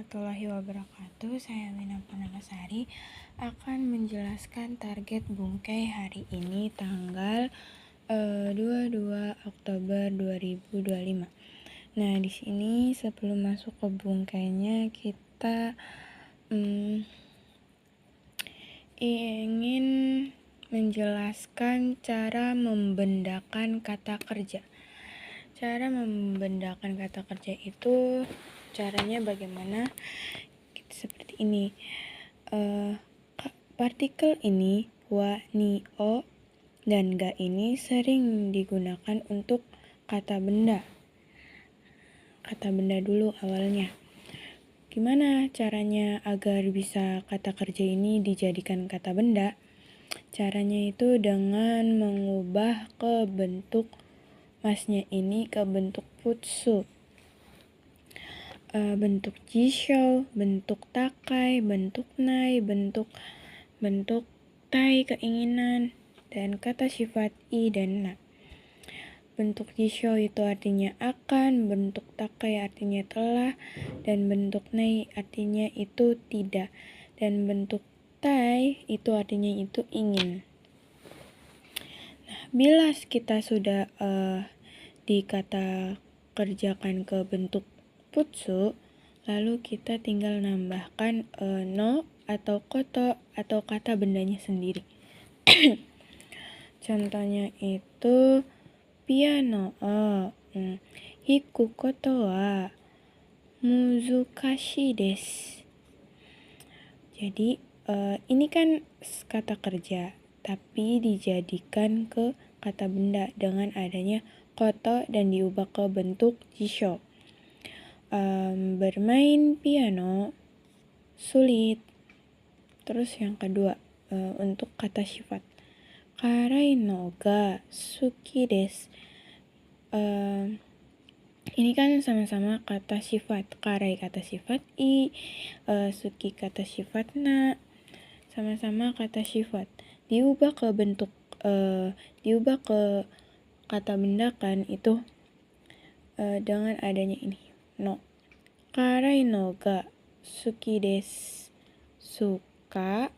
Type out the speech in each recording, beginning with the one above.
warahmatullahi wabarakatuh. Saya Wina Purnamasari akan menjelaskan target Bungkai hari ini tanggal 22 Oktober 2025. Nah, di sini sebelum masuk ke bungkainya kita ingin menjelaskan cara membendakan kata kerja. Cara membendakan kata kerja itu caranya bagaimana? Seperti ini. Partikel ini, wa, ni, o, dan ga ini sering digunakan untuk kata benda. Kata benda dulu awalnya. Gimana caranya agar bisa kata kerja ini dijadikan kata benda? Caranya itu dengan mengubah ke bentuk masnya ini ke bentuk putsu, bentuk jishou, bentuk takai, bentuk nai, bentuk tai keinginan, dan kata sifat i dan na. Bentuk jishou itu artinya akan, bentuk takai artinya telah, dan bentuk nai artinya itu tidak, dan bentuk tai itu artinya itu ingin. Bila kita sudah dikata kerjakan ke bentuk putsu, lalu kita tinggal nambahkan no atau koto atau kata bendanya sendiri. Contohnya itu piano hiku koto wa muzukashi desu. Jadi ini kan kata kerja, tapi dijadikan ke kata benda dengan adanya koto dan diubah ke bentuk jishou. Bermain piano sulit. Terus yang kedua, untuk kata sifat, karai no ga suki desu. Ini kan sama-sama kata sifat. Karai kata sifat i, suki kata sifat na, sama-sama kata sifat. Diubah ke bentuk diubah ke kata benda kan itu dengan adanya ini no. Karai no ga suki desu. Suka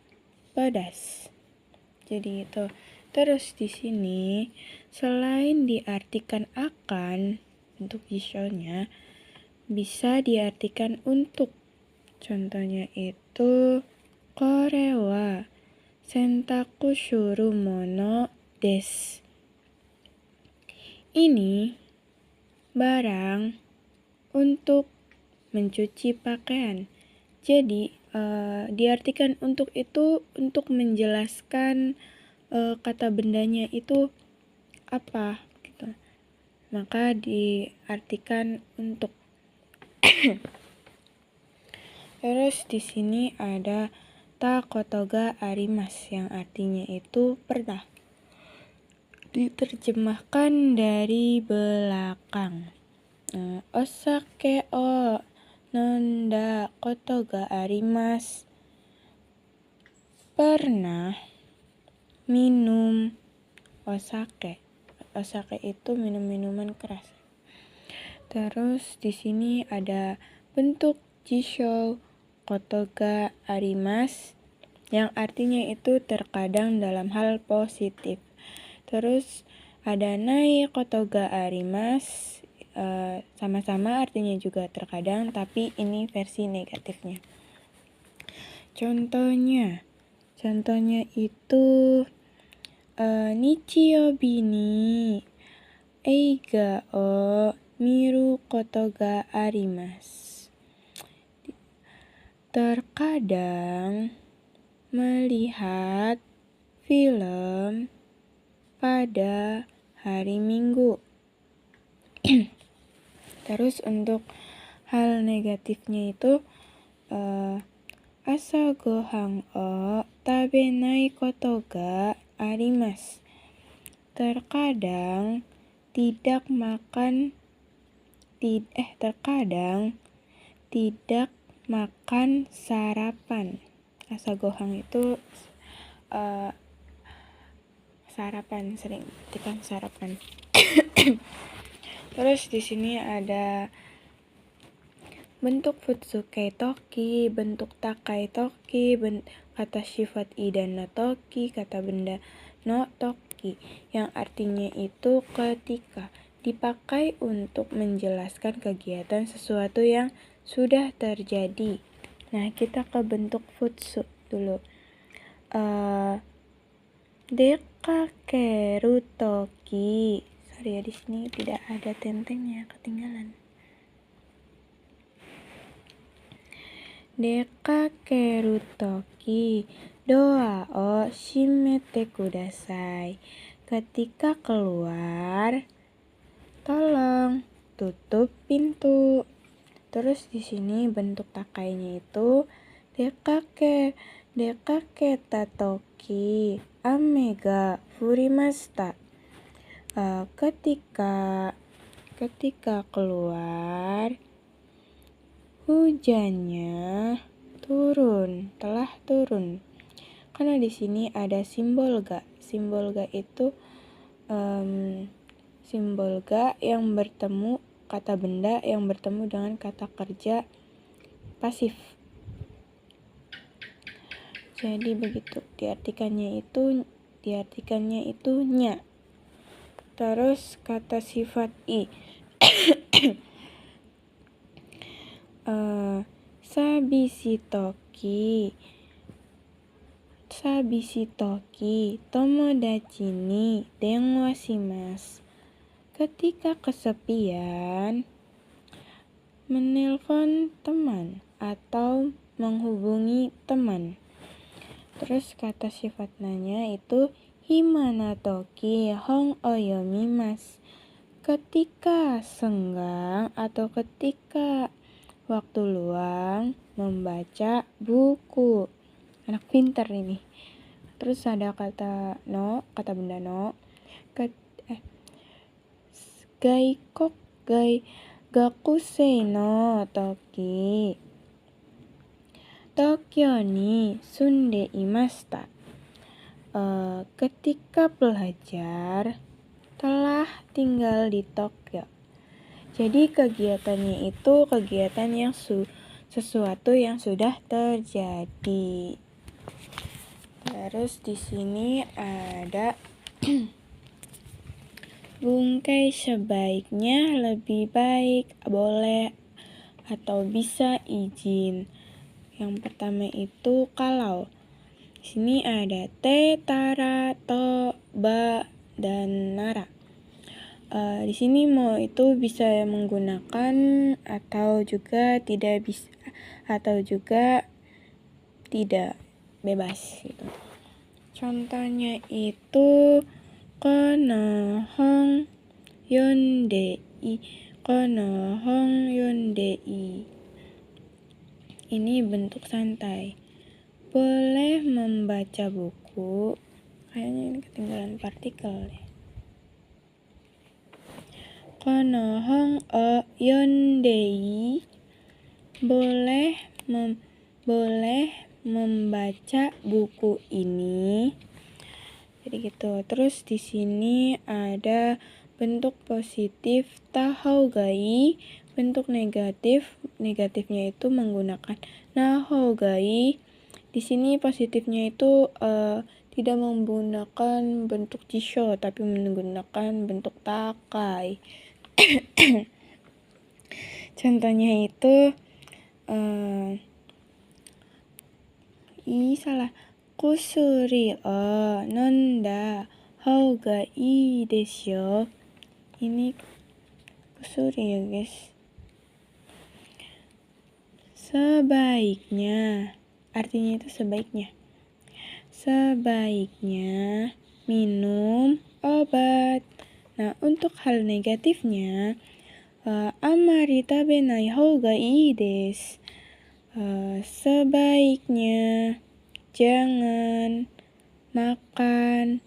pedas. Jadi itu. Terus di sini selain diartikan akan, bentuk jishou-nya bisa diartikan untuk. Contohnya itu kore wa sentaku shuru mono desu. Ini barang untuk mencuci pakaian. Jadi diartikan untuk itu untuk menjelaskan kata bendanya itu apa gitu. Maka diartikan untuk. Terus di sini ada ta koto ga arimasu yang artinya itu pernah. Diterjemahkan dari belakang. Osake o nonda koto ga arimasu. Pernah minum osake. Osake itu minum-minuman keras. Terus di sini ada bentuk jishou koto ga arimasu yang artinya itu terkadang dalam hal positif. Terus ada nai koto ga arimasu, sama-sama artinya juga terkadang, tapi ini versi negatifnya. Contohnya itu nichiyoubi ni eiga o miru koto ga arimasu. Terkadang melihat film pada hari Minggu. Terus untuk hal negatifnya itu asa gohan o tabenai koto ga arimasu. Terkadang tidak makan sarapan. Asa gohan itu sarapan, sering ketika sarapan. Terus di sini ada bentuk futsuke toki, bentuk takai toki, kata sifat i dan no toki, kata benda no toki, yang artinya itu ketika, dipakai untuk menjelaskan kegiatan sesuatu yang sudah terjadi. Nah, kita ke bentuk futsu dulu. Dekakeru toki. Sorry ya, di sini tidak ada tentengnya, ketinggalan. Dekakeru toki, doa o shimete kudasai. Ketika keluar, tolong tutup pintu. Terus di sini bentuk takainya itu dekaketa toki ame ga furimashita. Ketika keluar, hujannya telah turun. Karena di sini ada simbol ga. Simbol ga itu simbol ga yang bertemu, kata benda yang bertemu dengan kata kerja pasif. Jadi begitu, diartikannya itu nya. Terus kata sifat i. Sabisi toki tomodachi ni denwa shimasu. Ketika kesepian, menelpon teman atau menghubungi teman. Terus kata sifat nanya itu himana toki hong oyomimasu. Ketika senggang atau ketika waktu luang membaca buku. Anak pintar ini. Terus ada kata benda no. Gakusei no toki Tokyo ni sunde imashita. Ketika pelajar telah tinggal di Tokyo. Jadi kegiatannya itu kegiatan yang sesuatu yang sudah terjadi. Terus di sini ada bungkai sebaiknya, lebih baik, boleh, atau bisa, izin. Yang pertama itu kalau. Di sini ada te, tara, to, ba, dan nara. Di sini mau itu bisa menggunakan atau juga tidak bisa, atau juga tidak, bebas gitu. Contohnya itu konohong yondei. Ini bentuk santai. Boleh membaca buku. Kayaknya ini ketinggalan partikel deh. Konohong o yondei. Boleh membaca buku ini. Jadi gitu. Terus di sini ada bentuk positif tahougai, bentuk negatifnya itu menggunakan nahougai. Di sini positifnya itu tidak menggunakan bentuk jisho tapi menggunakan bentuk takai. Contohnya itu kusuri o nonda houga ii desho. Ini kusuri ya guys. Sebaiknya, artinya itu sebaiknya. Sebaiknya minum obat. Nah, untuk hal negatifnya, amari tabenai houga ii desu. Sebaiknya jangan makan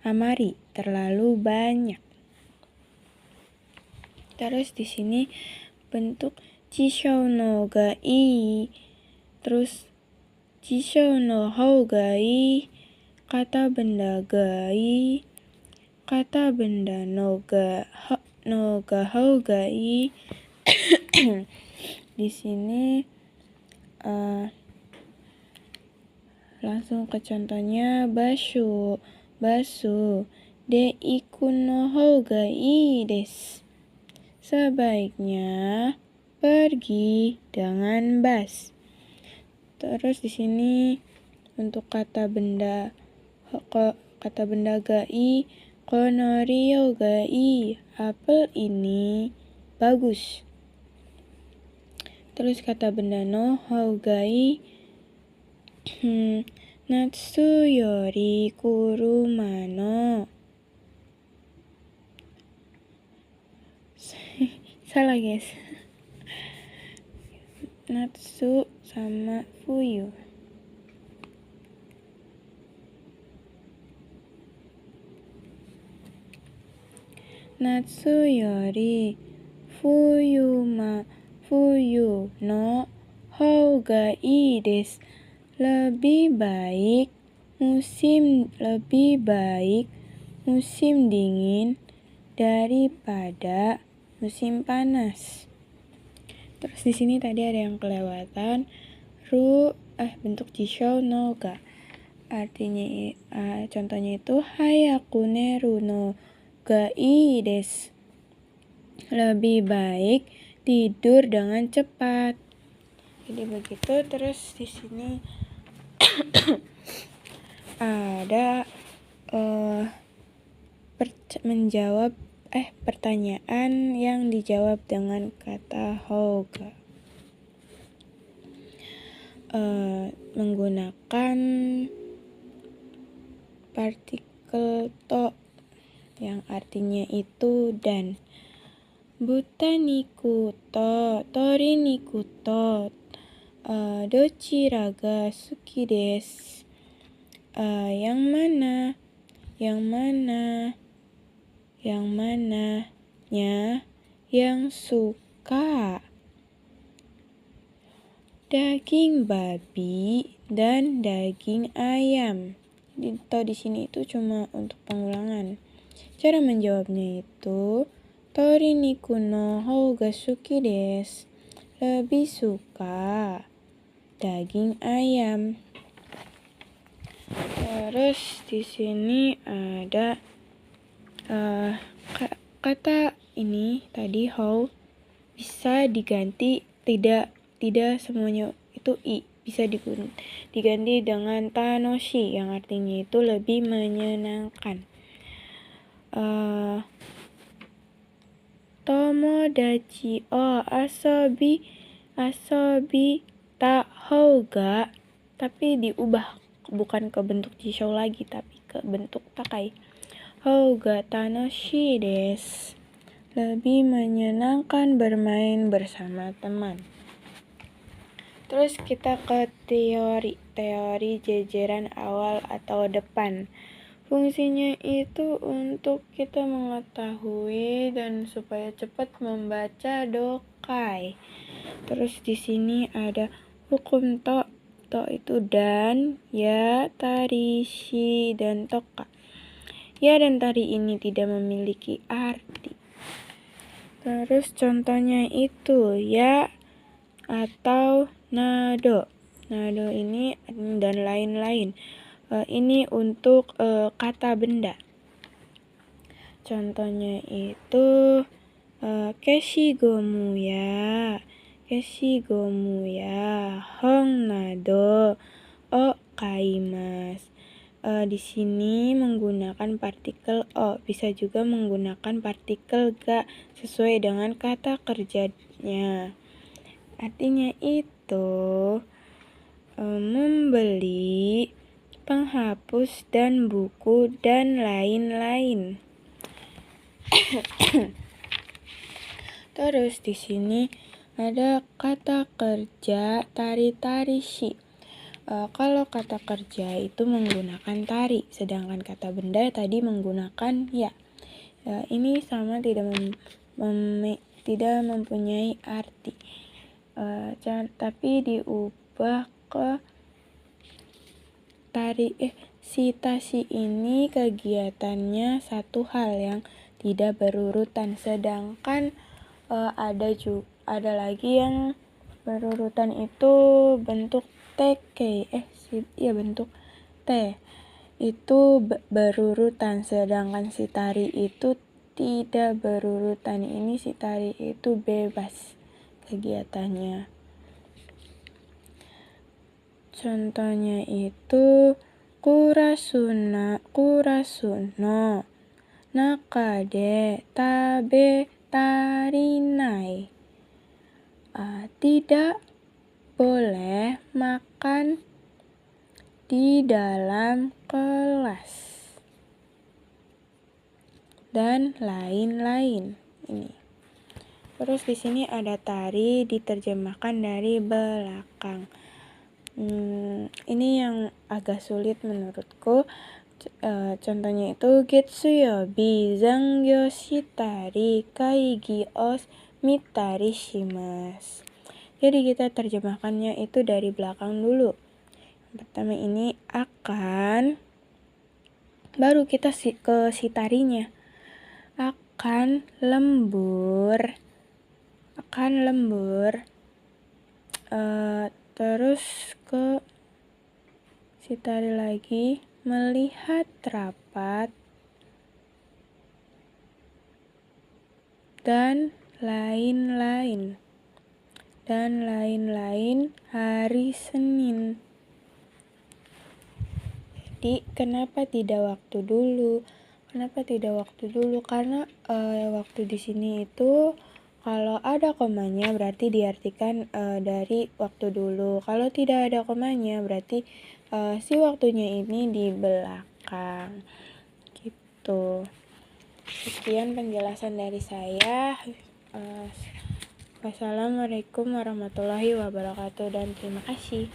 amari, terlalu banyak. Terus di sini bentuk jishou no ga ii, terus jishou no hou ga ii, kata benda gai, kata benda no ga hou ga ii. di sini langsung ke contohnya basu. De iku no hou ga ii desu. Sebaiknya pergi dengan bus. Terus di sini untuk kata benda gai, kono rio gai, apel ini bagus. Terus kata benda no hou gai, natsu yori kuruma no. Salah guys. Natsu sama fuyu. Natsu yori fuyu no hou ga ii desu. Lebih baik musim dingin daripada musim panas. Terus di sini tadi ada yang kelewatan. Bentuk jishou no ga. Artinya contohnya itu hayaku neru no ga ii desu. Lebih baik tidur dengan cepat. Jadi begitu. Terus di sini ada menjawab pertanyaan yang dijawab dengan kata hou ga. Menggunakan partikel to yang artinya itu dan. Butaniku to toriniku to dochira ga suki desu. Yang mananya yang suka. Daging babi dan daging ayam. Di sini itu cuma untuk pengulangan. Cara menjawabnya itu toriniku no hou ga suki desu. Lebih suka daging ayam. Terus di sini ada kata ini tadi hou bisa diganti tidak semuanya itu i, bisa diganti dengan tanoshi yang artinya itu lebih menyenangkan. Tomodachi o asobi ta hou ga, tapi diubah bukan ke bentuk jishou lagi tapi ke bentuk takai. Hou ga tanoshii desu. Lebih menyenangkan bermain bersama teman. Terus kita ke teori jajaran awal atau depan. Fungsinya itu untuk kita mengetahui dan supaya cepat membaca dokai. Terus di sini ada hukum to itu dan, ya, tari, shi, dan toka. Ya dan tari ini tidak memiliki arti. Terus contohnya itu ya atau nado. Nado ini dan lain-lain. Ini untuk kata benda. Contohnya itu keshigomu ya, hong nado o kaimasu. Di sini menggunakan partikel o, bisa juga menggunakan partikel ga sesuai dengan kata kerjanya. Artinya itu membeli penghapus dan buku dan lain-lain. Terus di sini ada kata kerja tari shi. Kalau kata kerja itu menggunakan tari, sedangkan kata benda tadi menggunakan ya. Ini sama tidak mempunyai arti. Tapi diubah ke si tashi ini kegiatannya satu hal yang tidak berurutan, sedangkan ada lagi yang Berurutan itu bentuk TK, bentuk T. Itu berurutan, sedangkan si tari itu tidak berurutan. Ini si tari itu bebas kegiatannya. Contohnya itu kurasuno, nakade, tabe, tarinai. Tidak boleh makan di dalam kelas, dan lain-lain. Ini. Terus di sini ada tari diterjemahkan dari belakang. Ini yang agak sulit menurutku. Contohnya itu Getsuyo bizangyo shitari kaigi os mitari shimasu. Jadi kita terjemahkannya itu dari belakang dulu. Pertama ini akan, baru kita ke si tarinya. Akan lembur, terus ke si tari lagi, melihat rapat, dan lain-lain hari Senin. Jadi kenapa tidak waktu dulu? Karena waktu di sini itu kalau ada komanya berarti diartikan dari waktu dulu. Kalau tidak ada komanya berarti si waktunya ini di belakang. Gitu. Sekian penjelasan dari saya. Wassalamualaikum warahmatullahi wabarakatuh dan terima kasih.